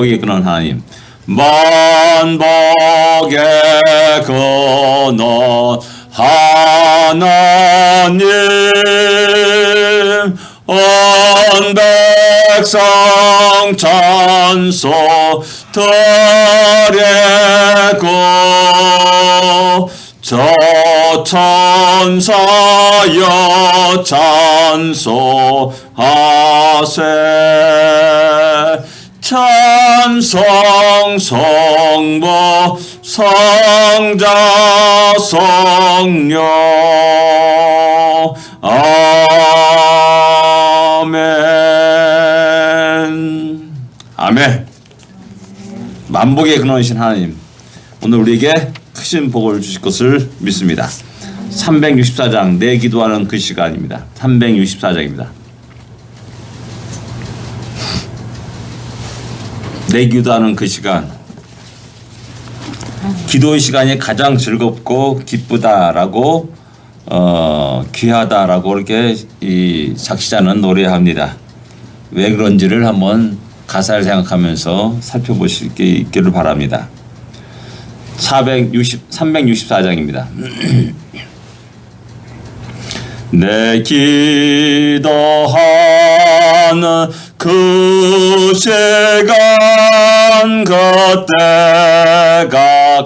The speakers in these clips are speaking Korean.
만복의 근원 하나님, 만복의 근원 하나님, 온 백성 찬송 드리고 저 천사여 찬송하세. 찬송 성부 성자 성령 아멘. 아멘. 만복의 근원이신 하나님, 오늘 우리에게 크신 복을 주실 것을 믿습니다. 364장 내 기도하는 그 시간입니다. 364장입니다. 내 기도하는 그 시간, 기도의 시간이 가장 즐겁고 기쁘다라고 귀하다라고 이렇게 이 작시자는 노래합니다. 왜 그런지를 한번 가사를 생각하면서 살펴보실 게 있기를 바랍니다. 364장입니다. 내 기도하는 그 시간 그때가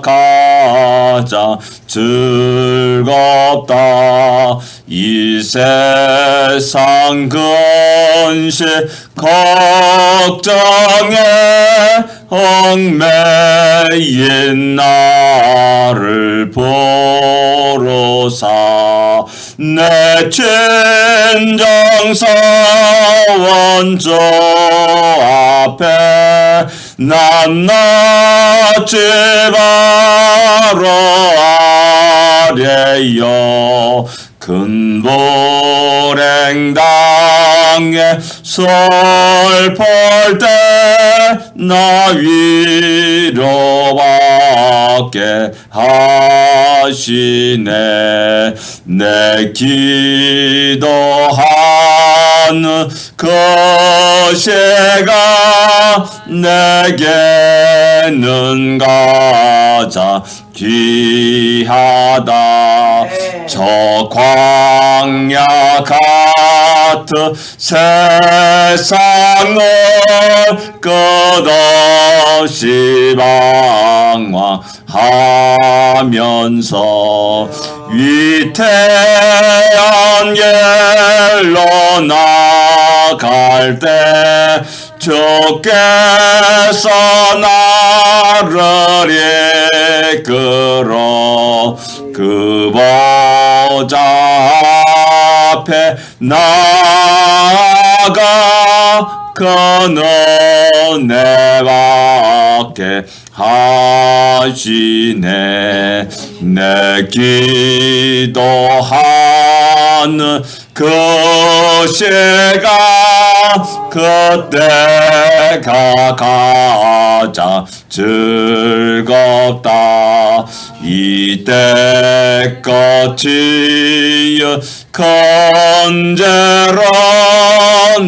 가장 즐겁다. 이 세상 근심 걱정에 얽매인 나를 보로사 내 친정사 원조 앞에 낱낱이 바로 아래여 근보랭당에 슬플 때 나 위로받게 하시네. 내 기도하는 그 시간 내게는 가장 귀하다. 저 광야 같은 세상을 끝없이 방황하면서 위태한 길로 나갈 때 주께서 나를 이끌어 그 보좌 앞에 나아가 그 은혜 받게 하시네. 내 기도하는 그 시간 그때가 가장 즐겁다. 이때 끝이여 건재로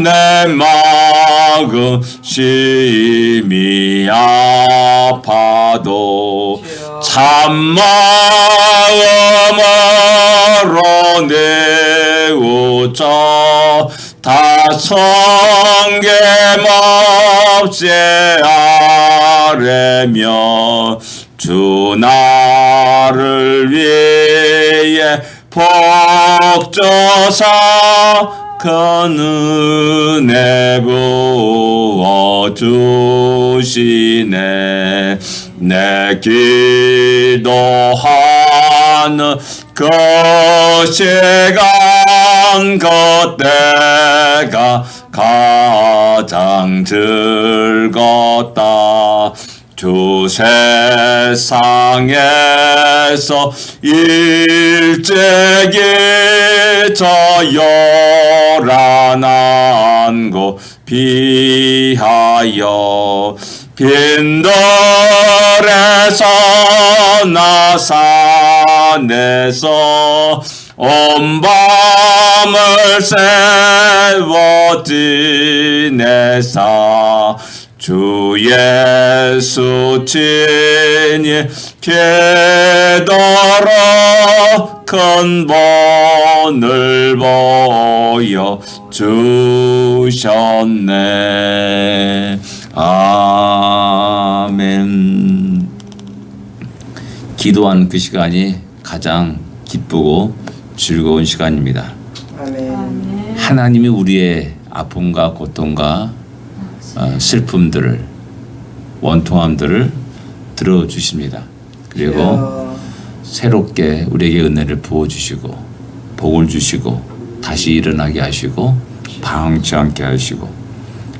내 마음 심히 아파도 참마음으로 내우쳐 다 성김없이 아뢰며 주 나를 위해 복주사 그 은혜 부어주시네. 내 기도하는 그 시간 그때가 가장 즐겁다. 주 세상에서 일찍이 저 요란한 곳 피하여 빈들에서 나 산에서 온 밤을 세워 지내사 주 예수 친히 깨달아 큰 본을 보여 주셨네. 아멘. 기도하는 그 시간이 가장 기쁘고 즐거운 시간입니다. 아멘. 하나님이 우리의 아픔과 고통과 슬픔들을, 원통함들을 들어주십니다. 그리고 새롭게 우리에게 은혜를 부어주시고 복을 주시고 다시 일어나게 하시고 방황치 않게 하시고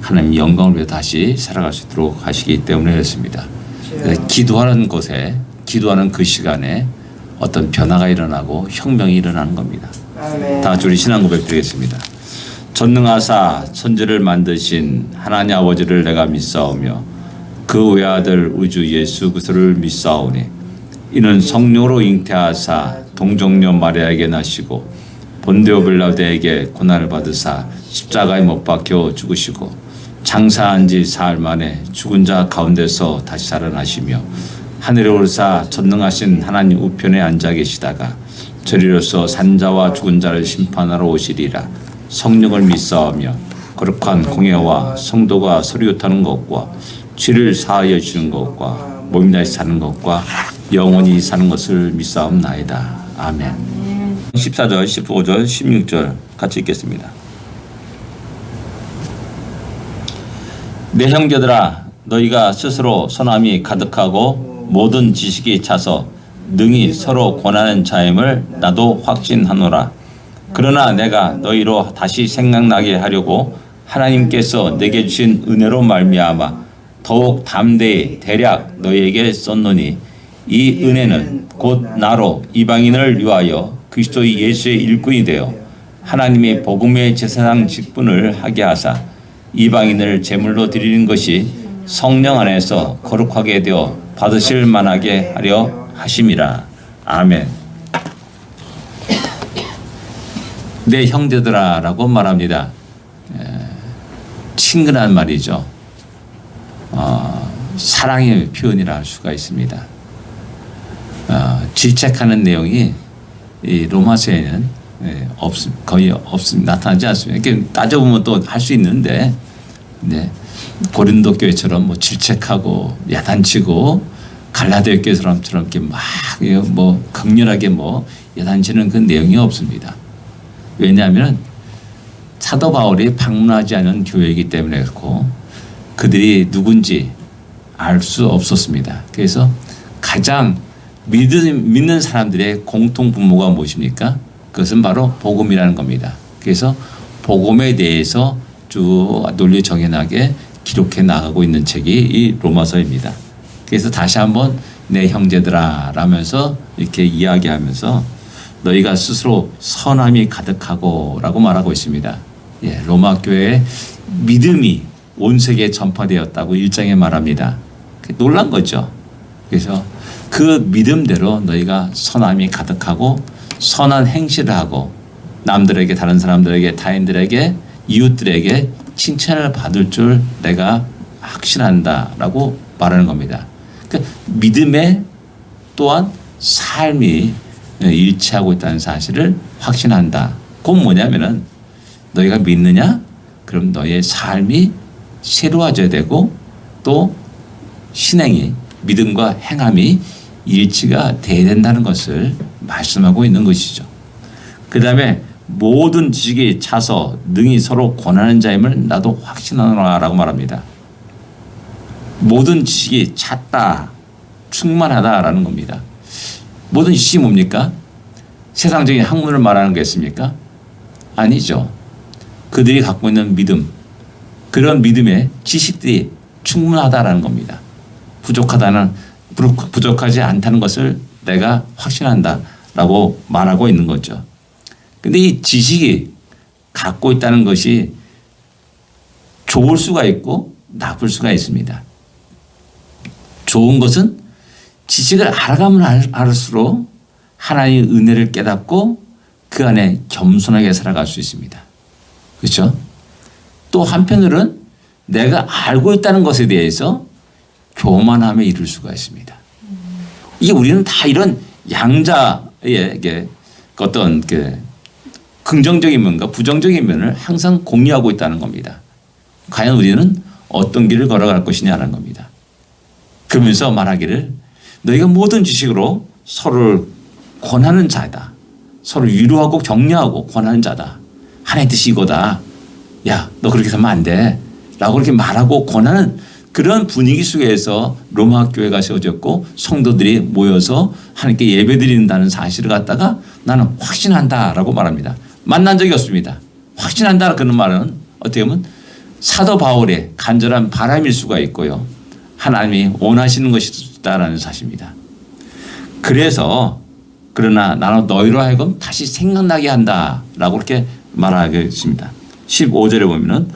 하나님 영광을 위해 다시 살아갈 수 있도록 하시기 때문에 그렇습니다. 기도하는 곳에, 기도하는 그 시간에 어떤 변화가 일어나고 혁명이 일어나는 겁니다. 아멘. 다 같이 우리 신앙 고백 드리겠습니다. 전능하사 천지를 만드신 하나님 아버지를 내가 믿사오며 그 외아들 우주 예수 그리스도를 믿사오니 이는 성령으로 잉태하사 동정녀 마리아에게 나시고 본디오 빌라도에게 고난을 받으사 십자가에 못 박혀 죽으시고 장사한 지 사흘 만에 죽은 자 가운데서 다시 살아나시며 하늘에 오르사 전능하신 하나님 우편에 앉아 계시다가 저리로서 산자와 죽은 자를 심판하러 오시리라. 성령을 믿사오며 거룩한 공예와 성도가 서리웃하는 것과 죄를 사하여 주는 것과 몸이 다시 사는 것과 영원히 사는 것을 믿사옵나이다. 아멘. 14절, 15절, 16절 같이 읽겠습니다. 내 형제들아, 너희가 스스로 선함이 가득하고 모든 지식이 차서 능히 서로 권하는 자임을 나도 확신하노라. 그러나 내가 너희로 다시 생각나게 하려고 하나님께서 내게 주신 은혜로 말미암아 더욱 담대히 대략 너희에게 썼노니 이 은혜는 곧 나로 이방인을 위하여 그리스도 예수의 일꾼이 되어 하나님의 복음의 제사장 직분을 하게 하사 이방인을 제물로 드리는 것이 성령 안에서 거룩하게 되어 받으실 만하게 하려 하심이라. 아멘. 내 형제들아 라고 말합니다. 친근한 말이죠. 사랑의 표현이라 할 수가 있습니다. 질책하는 내용이 이 로마서에는 거의 나타나지 않습니다. 이렇게 따져보면 또 할 수 있는데, 네. 고린도 교회처럼 뭐 질책하고 야단치고 갈라디아 교회처럼 이렇게 막 뭐 강렬하게 뭐 야단치는 그 내용이 없습니다. 왜냐하면 사도 바울이 방문하지 않은 교회이기 때문에 그렇고 그들이 누군지 알 수 없었습니다. 그래서 가장 믿는 사람들의 공통 분모가 무엇입니까? 그것은 바로 복음이라는 겁니다. 그래서 복음에 대해서 쭉 논리 정연하게 기록해 나가고 있는 책이 이 로마서입니다. 그래서 다시 한번 내 형제들아 라면서 이렇게 이야기하면서 너희가 스스로 선함이 가득하고 라고 말하고 있습니다. 예, 로마 교회의 믿음이 온 세계에 전파되었다고 1장에 말합니다. 놀란 거죠. 그래서 그 믿음대로 너희가 선함이 가득하고 선한 행실을 하고 남들에게, 다른 사람들에게, 타인들에게, 이웃들에게 칭찬을 받을 줄 내가 확신한다라고 말하는 겁니다. 그러니까 믿음에 또한 삶이 일치하고 있다는 사실을 확신한다. 그건 뭐냐면은 너희가 믿느냐? 그럼 너희의 삶이 새로워져야 되고 또 신행이, 믿음과 행함이 일치가 돼야 된다는 것을 말씀하고 있는 것이죠. 그 다음에 모든 지식이 차서 능히 서로 권하는 자임을 나도 확신하노라라고 말합니다. 모든 지식이 찼다, 충만하다라는 겁니다. 모든 지식이 뭡니까? 세상적인 학문을 말하는 거겠습니까? 아니죠. 그들이 갖고 있는 믿음, 그런 믿음의 지식들이 충분하다라는 겁니다. 부족하지 않다는 것을 내가 확신한다라고 말하고 있는 거죠. 근데 이 지식이 갖고 있다는 것이 좋을 수가 있고 나쁠 수가 있습니다. 좋은 것은 지식을 알아가면 알을수록 하나님의 은혜를 깨닫고 그 안에 겸손하게 살아갈 수 있습니다. 그렇죠? 또 한편으로는 내가 알고 있다는 것에 대해서 교만함에 이를 수가 있습니다. 이게 우리는 다 이런 양자의 어떤 긍정적인 면과 부정적인 면을 항상 공유하고 있다는 겁니다. 과연 우리는 어떤 길을 걸어갈 것이냐는 겁니다. 그러면서 말하기를 너희가 모든 지식으로 서로를 권하는 자다. 서로 위로하고 격려하고 권하는 자다. 하나의 뜻이 이거다. 야, 너 그렇게 하면 안 돼. 라고 그렇게 말하고 권하는 그런 분위기 속에서 로마 교회가 세워졌고 성도들이 모여서 하나님께 예배드린다는 사실을 갖다가 나는 확신한다라고 말합니다. 만난 적이 없습니다. 확신한다 그런 말은 어떻게 보면 사도 바울의 간절한 바람일 수가 있고요. 하나님이 원하시는 것이다라는 사실입니다. 그래서 그러나 나는 너희로 하여금 다시 생각나게 한다라고 그렇게 말하겠습니다. 15절에 보면은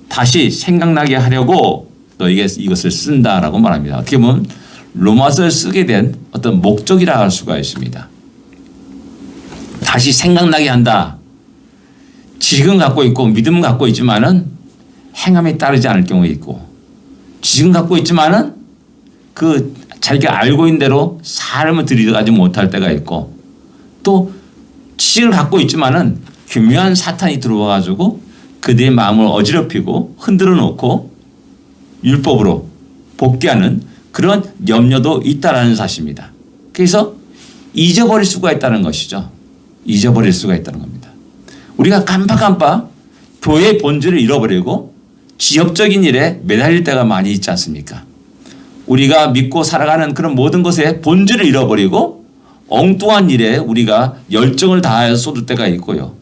다시 생각나게 하려고 너에게 이것을 쓴다라고 말합니다. 어떻게 보면 로마서를 쓰게 된 어떤 목적이라 할 수가 있습니다. 다시 생각나게 한다. 지식은 갖고 있고 믿음은 갖고 있지만은 행함에 따르지 않을 경우가 있고 지식은 갖고 있지만은 그 자기가 알고 있는 대로 삶을 들이가지 못할 때가 있고 또 지식을 갖고 있지만은 교묘한 사탄이 들어와 가지고 그들의 마음을 어지럽히고 흔들어 놓고 율법으로 복귀하는 그런 염려도 있다라는 사실입니다. 그래서 잊어버릴 수가 있다는 것이죠. 잊어버릴 수가 있다는 겁니다. 우리가 깜빡깜빡 교회의 본질을 잃어버리고 지역적인 일에 매달릴 때가 많이 있지 않습니까? 우리가 믿고 살아가는 그런 모든 것의 본질을 잃어버리고 엉뚱한 일에 우리가 열정을 다하여 쏟을 때가 있고요.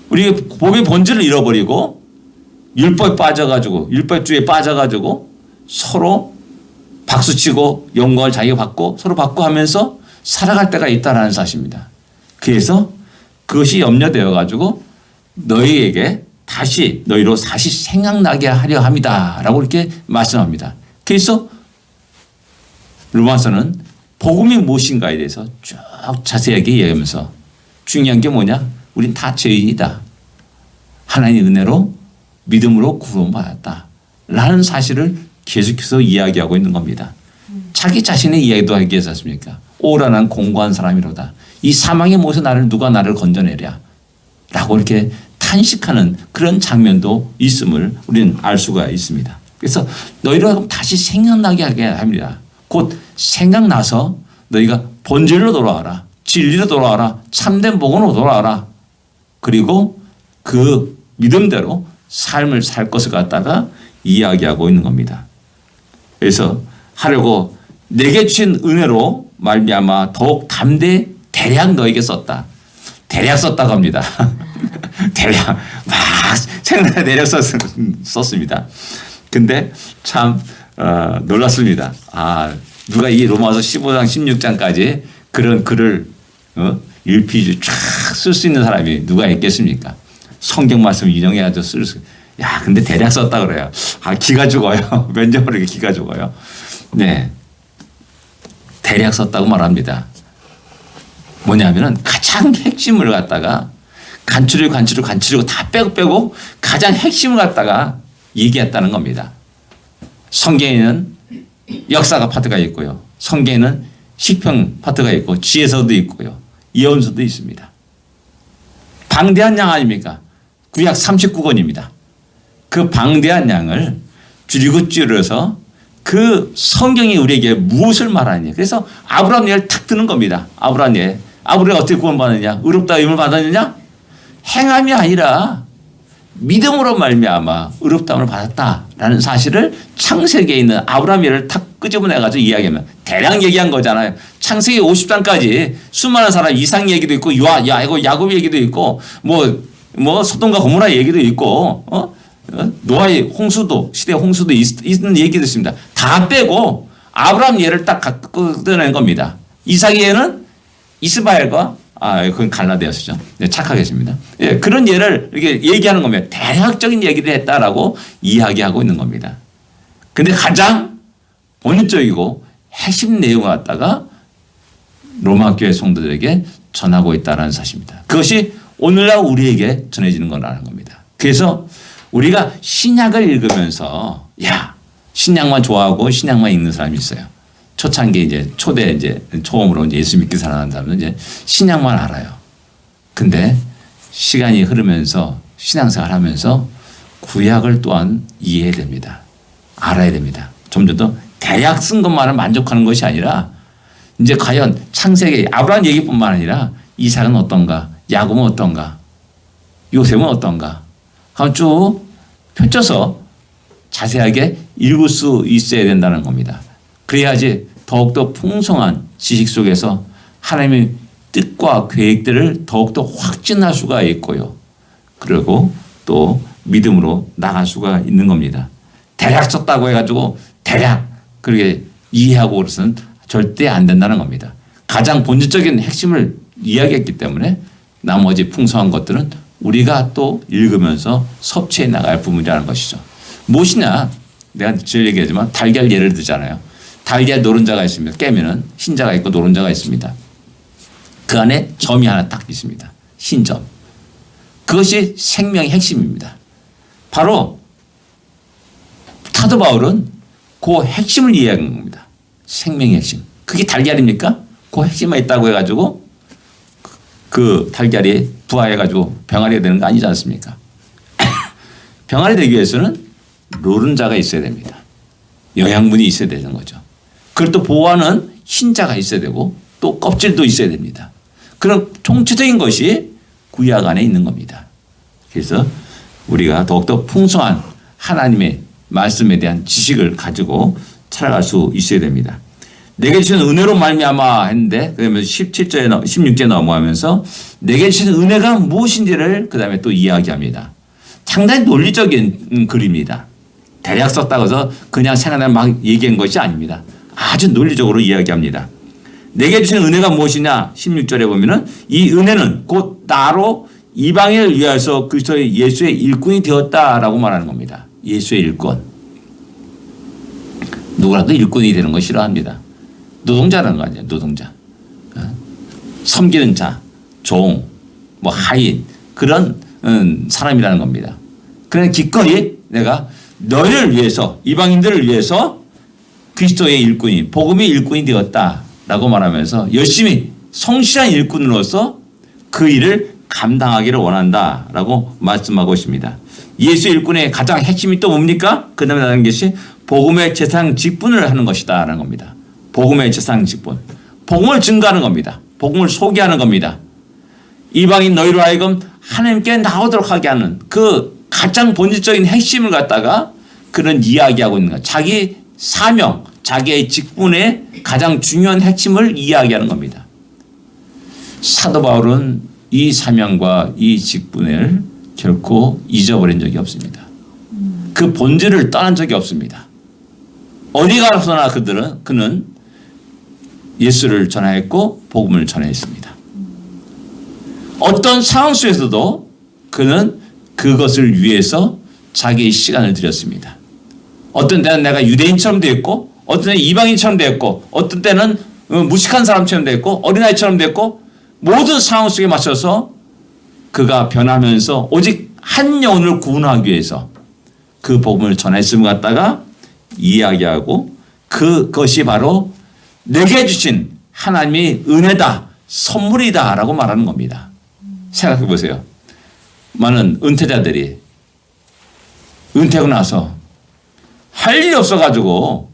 우리 복의 본질을 잃어버리고 율법에 빠져가지고 율법주의에 빠져가지고 서로 박수치고 영광을 자기가 받고 서로 받고 하면서 살아갈 때가 있다는 사실입니다. 그래서 그것이 염려되어 가지고 너희에게 너희로 다시 생각나게 하려 합니다. 라고 이렇게 말씀합니다. 그래서 로마서는 복음이 무엇인가에 대해서 쭉 자세하게 이야기하면서 중요한 게 뭐냐? 우린 다 죄인이다. 하나님의 은혜로 믿음으로 구원받았다. 라는 사실을 계속해서 이야기하고 있는 겁니다. 자기 자신의 이야기도 하기 위해서 습니까? 오라 난 공고한 사람이로다. 이 사망의 못에 누가 나를 건져내랴. 라고 이렇게 탄식하는 그런 장면도 있음을 우리는 알 수가 있습니다. 그래서 너희로 하여금 다시 생각나게 하게 합니다. 곧 생각나서 너희가 본질로 돌아와라. 진리로 돌아와라. 참된 복음으로 돌아와라. 그리고 그 믿음대로 삶을 살 것을 갖다가 이야기하고 있는 겁니다. 그래서 하려고 내게 주신 은혜로 말미암아 더욱 담대히 대략 너에게 썼다. 대략 썼다고 합니다. 대략 막 생각나 대략 썼습니다. 근데 참 놀랐습니다. 누가 이 로마서 15장 16장까지 그런 글을 일피지 쫙 쓸 수 있는 사람이 누가 있겠습니까? 성경 말씀 인용해가지고 쓸 수. 야, 근데 대략 썼다 그래요. 기가 죽어요. 면접을 기가 죽어요. 네. 대략 썼다고 말합니다. 뭐냐면은 가장 핵심을 갖다가 간추리고 다 빼고 가장 핵심을 갖다가 얘기했다는 겁니다. 성경에는 역사가 파트가 있고요. 성경에는 시편 파트가 있고 지혜서도 있고요. 예언서도 있습니다. 방대한 양 아닙니까? 구약 39권입니다. 그 방대한 양을 줄여서 그 성경이 우리에게 무엇을 말하느냐. 그래서 아브라함 예를 탁 드는 겁니다. 아브라함 예. 아브라함이 어떻게 구원받느냐? 의롭다 임을 받았느냐? 행함이 아니라 믿음으로 말미암아 의롭다함을 받았다라는 사실을 창세기에 있는 아브라함 예를 탁 끄집어내가지고 이야기하면 대략 얘기한 거잖아요. 창세기 50장까지 수많은 사람 이상 얘기도 있고 야곱 얘기도 있고 뭐 소돔과 고모라 얘기도 있고 노아의 시대 홍수도 있는 얘기도 있습니다. 다 빼고 아브라함 예를 딱 끄집어낸 겁니다. 이삭의 예는 이스마엘과 그건 갈라디아서죠. 네, 착하겠습니다. 예, 그런 예를 이렇게 얘기하는 겁니다. 대략적인 얘기를 했다라고 이야기하고 있는 겁니다. 근데 가장 본질적이고 핵심 내용을 갖다가 로마 교회 성도들에게 전하고 있다는 사실입니다. 그것이 오늘날 우리에게 전해지는 거라는 겁니다. 그래서 우리가 신약을 읽으면서 야, 신약만 좋아하고 신약만 읽는 사람이 있어요. 초창기 이제 초대 이제 처음으로 이제 예수 믿기 살아난 사람은 이제 신약만 알아요. 근데 시간이 흐르면서 신앙생활 하면서 구약을 또한 이해해야 됩니다. 알아야 됩니다. 좀 더 대략 쓴 것만을 만족하는 것이 아니라 이제 과연 창세기 아브라함 얘기뿐만 아니라 이삭은 어떤가, 야곱은 어떤가, 요셉은 어떤가 한번 쭉 펼쳐서 자세하게 읽을 수 있어야 된다는 겁니다. 그래야지 더욱더 풍성한 지식 속에서 하나님의 뜻과 계획들을 더욱더 확진할 수가 있고요. 그리고 또 믿음으로 나갈 수가 있는 겁니다. 대략 썼다고 해가지고 대략 그렇게 이해하고 그래서는 절대 안 된다는 겁니다. 가장 본질적인 핵심을 이야기했기 때문에 나머지 풍성한 것들은 우리가 또 읽으면서 섭취해 나갈 부분이라는 것이죠. 무엇이냐? 내가 늘 얘기하지만 달걀 예를 들잖아요. 달걀 노른자가 있습니다. 깨면은 흰자가 있고 노른자가 있습니다. 그 안에 점이 하나 딱 있습니다. 흰 점. 그것이 생명의 핵심입니다. 바로 사도 바울은 그 핵심을 이해한 겁니다. 생명의 핵심. 그게 달걀입니까? 그 핵심만 있다고 해가지고 그 달걀이 부화해가지고 병아리가 되는 거 아니지 않습니까? 병아리 되기 위해서는 노른자가 있어야 됩니다. 영양분이 있어야 되는 거죠. 그걸 또 보호하는 흰자가 있어야 되고 또 껍질도 있어야 됩니다. 그런 총체적인 것이 구약 안에 있는 겁니다. 그래서 우리가 더욱더 풍성한 하나님의 말씀에 대한 지식을 가지고 살아갈 수 있어야 됩니다. 내게 주신 은혜로 말미암아 했는데 그러면 17절에 16절에 넘어가면서 내게 주신 은혜가 무엇인지를 그 다음에 또 이야기합니다. 상당히 논리적인 글입니다. 대략 썼다고 해서 그냥 생각나는 막 얘기한 것이 아닙니다. 아주 논리적으로 이야기합니다. 내게 주신 은혜가 무엇이냐 16절에 보면은 이 은혜는 곧 나로 이방인을 위하여서 그리스도의 예수의 일꾼이 되었다라고 말하는 겁니다. 예수의 일꾼. 누구라도 일꾼이 되는 거 싫어합니다. 노동자라는 거 아니에요. 노동자. 섬기는 자, 종, 뭐 하인 그런 사람이라는 겁니다. 그러나 기꺼이 내가 너희를 위해서 이방인들을 위해서 그리스도의 일꾼이 복음의 일꾼이 되었다라고 말하면서 열심히 성실한 일꾼으로서 그 일을 감당하기를 원한다라고 말씀하고 있습니다. 예수 일꾼의 가장 핵심이 또 뭡니까? 그 다음에 나는 것이 복음의 재상 직분을 하는 것이다라는 겁니다. 복음의 재상 직분. 복음을 증거하는 겁니다. 복음을 소개하는 겁니다. 이방인 너희로 하여금 하나님께 나오도록 하게 하는 그 가장 본질적인 핵심을 갖다가 그런 이야기하고 있는 거예요. 자기 사명, 자기의 직분의 가장 중요한 핵심을 이야기하는 겁니다. 사도 바울은 이 사명과 이 직분을 결코 잊어버린 적이 없습니다. 그 본질을 떠난 적이 없습니다. 어디 가서나 그는 예수를 전하였고 복음을 전했습니다. 어떤 상황 속에서도 그는 그것을 위해서 자기의 시간을 들였습니다. 어떤 때는 내가 유대인처럼 되었고 어떤 때는 이방인처럼 되었고 어떤 때는 무식한 사람처럼 되었고 어린아이처럼 되었고 모든 상황 속에 맞춰서 그가 변하면서 오직 한 영혼을 구원하기 위해서 그 복음을 전했음을 갖다가 이야기하고 그것이 바로 내게 주신 하나님의 은혜다, 선물이다 라고 말하는 겁니다. 생각해 보세요. 많은 은퇴자들이 은퇴하고 나서 할 일이 없어가지고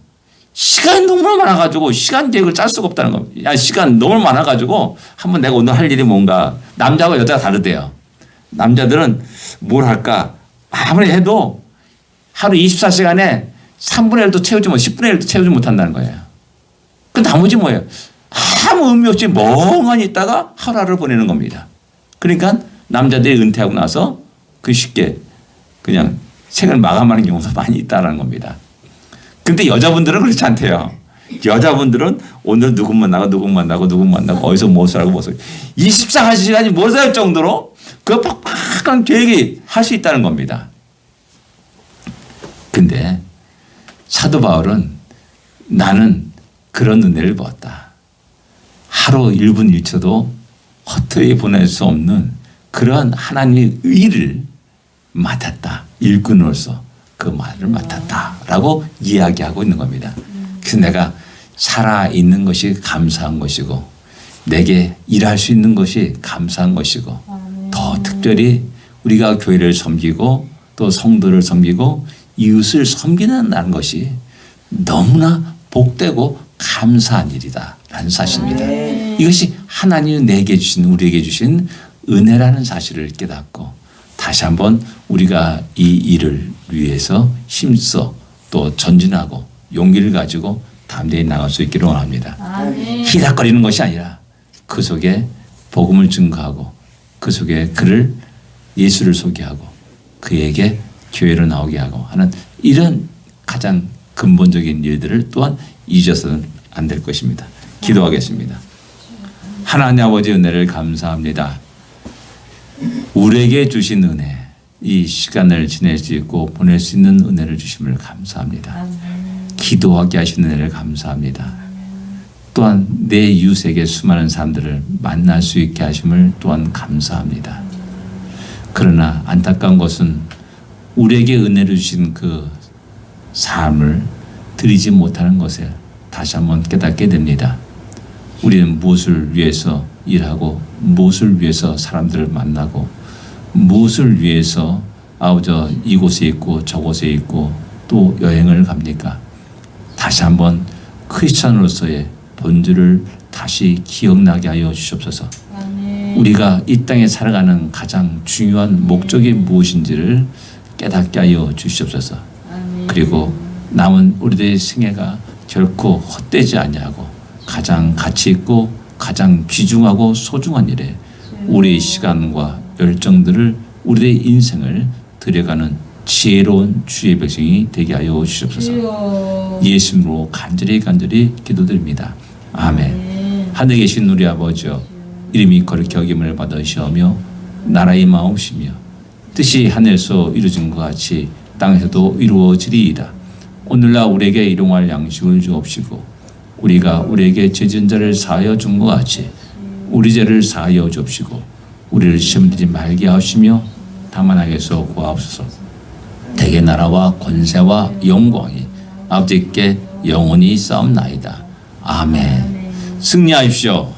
시간이 너무 많아가지고 시간 계획을 짤 수가 없다는 겁니다. 시간 너무 많아가지고 한번 내가 오늘 할 일이 뭔가 남자와 여자가 다르대요. 남자들은 뭘 할까 아무리 해도 하루 24시간에 3분의 1도 채우지 못 10분의 1도 채우지 못한다는 거예요. 그 나머지 뭐예요? 아무 의미 없이 멍하니 있다가 하루를 보내는 겁니다. 그러니까 남자들이 은퇴하고 나서 그 쉽게 그냥 생을 마감하는 경우도 많이 있다는 겁니다. 근데 여자분들은 그렇지 않대요. 여자분들은 오늘 누구 만나고 누구 만나고 누구 만나고 어디서 무엇을 하고 무엇을 24시간이 모자랄 정도로 그 빡빡한 계획이 할 수 있다는 겁니다. 근데 사도 바울은 나는 그런 은혜를 받았다. 하루 1분 1초도 헛되이 보낼 수 없는 그런 하나님의 의를 맡았다. 일꾼으로서 그 말을 맡았다라고 이야기하고 있는 겁니다. 그래서 내가 살아있는 것이 감사한 것이고 내게 일할 수 있는 것이 감사한 것이고 더 특별히 우리가 교회를 섬기고 또 성도를 섬기고 이웃을 섬기는 것이 너무나 복되고 감사한 일이다라는 사실입니다. 이것이 하나님이 내게 주신 우리에게 주신 은혜라는 사실을 깨닫고 다시 한번 우리가 이 일을 위해서 힘써 또 전진하고 용기를 가지고 담대히 나갈 수 있기를 원합니다. 희닥거리는 것이 아니라 그 속에 복음을 증거하고 그 속에 그를 예수를 소개하고 그에게 교회로 나오게 하고 하는 이런 가장 근본적인 일들을 또한 잊어서는 안 될 것입니다. 기도하겠습니다. 하나님 아버지 은혜를 감사합니다. 우리에게 주신 은혜, 이 시간을 지낼 수 있고 보낼 수 있는 은혜를 주심을 감사합니다. 기도하게 하시는 은혜를 감사합니다. 또한 내 이웃에게 수많은 사람들을 만날 수 있게 하심을 또한 감사합니다. 그러나 안타까운 것은 우리에게 은혜를 주신 그 삶을 드리지 못하는 것에 다시 한번 깨닫게 됩니다. 우리는 무엇을 위해서 일하고 무엇을 위해서 사람들을 만나고 무엇을 위해서 저 이곳에 있고 저곳에 있고 또 여행을 갑니까? 다시 한번 크리스찬으로서의 본질을 다시 기억나게 하여 주시옵소서. 우리가 이 땅에 살아가는 가장 중요한 목적이 무엇인지를 깨닫게 하여 주시옵소서. 그리고 남은 우리들의 생애가 결코 헛되지 아니하고 가장 가치 있고 가장 귀중하고 소중한 일에 우리의 시간과 열정들을 우리의 인생을 들여가는 지혜로운 주의 백성이 되게 하여 주시옵소서. 예수님으로 간절히 기도드립니다. 아멘. 하늘에 계신 우리 아버지여, 이름이 거룩히 여김을 받으시오며 나라의 마음이시며 뜻이 하늘에서 이루어진 것 같이 땅에서도 이루어지리이다. 오늘날 우리에게 일용할 양식을 주옵시고 우리가 우리에게 죄진 자를 사하여 준 것 같이 우리 죄를 사하여 주옵시고 우리를 시험 들지 말게 하시며 다만 악에서 구하옵소서. 대개 나라와 권세와 영광이 아버지께 영원히 싸움나이다. 아멘. 승리하십시오.